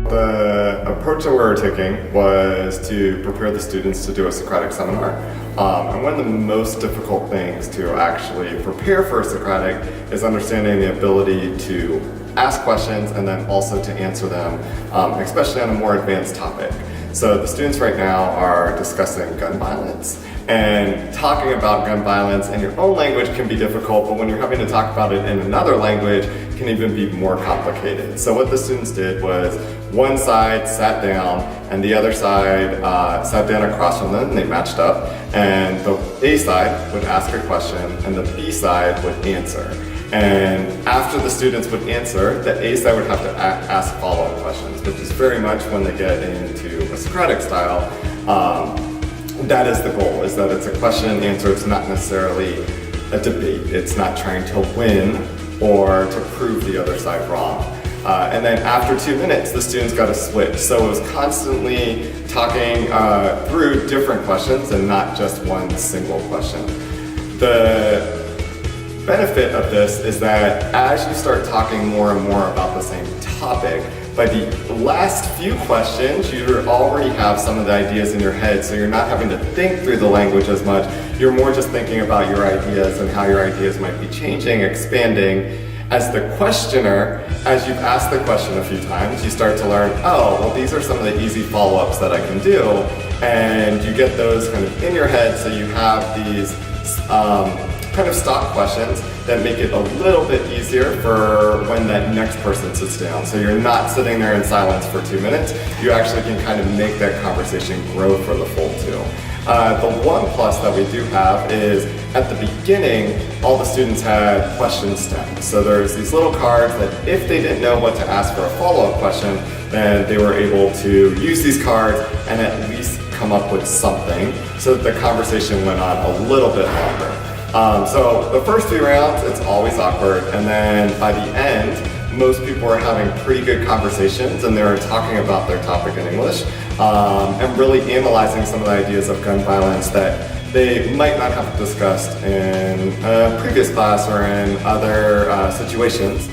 The approach that we were taking was to prepare the students to do a Socratic seminar. And one of the most difficult things to actually prepare for a Socratic is understanding the ability to ask questions and then also to answer them, especially on a more advanced topic. So the students right now are discussing gun violence. And talking about gun violence in your own language can be difficult, but when you're having to talk about it in another language, it can even be more complicated. So what the students did was one side sat down and the other side sat down across from them, and they matched up. And the A side would ask a question and the B side would answer. And after the students would answer, the A side would have to ask follow-up questions, which is very much when they get into a Socratic style. That is the goal, is that it's a question and answer. It's not necessarily a debate. It's not trying to win or to prove the other side wrong. And then after 2 minutes, the students got to switch. So it was constantly talking through different questions and not just one single question. The benefit of this is that as you start talking more and more about the same topic, by the last few questions, you already have some of the ideas in your head, so you're not having to think through the language as much. You're more just thinking about your ideas and how your ideas might be changing, expanding. As the questioner, as you've asked the question a few times, you start to learn, oh, well, these are some of the easy follow-ups that I can do. And you get those kind of in your head, so you have these kind of stock questions that make it a little bit easier for when that next person sits down. So you're not sitting there in silence for 2 minutes. You actually can kind of make that conversation grow for the full 2. The one plus that we do have is at the beginning, all the students had question stems. So there's these little cards that if they didn't know what to ask for a follow-up question, then they were able to use these cards and at least come up with something so that the conversation went on a little bit longer. So the first 3 rounds, it's always awkward, and then by the end, most people are having pretty good conversations and they're talking about their topic in English and really analyzing some of the ideas of gun violence that they might not have discussed in a previous class or in other situations.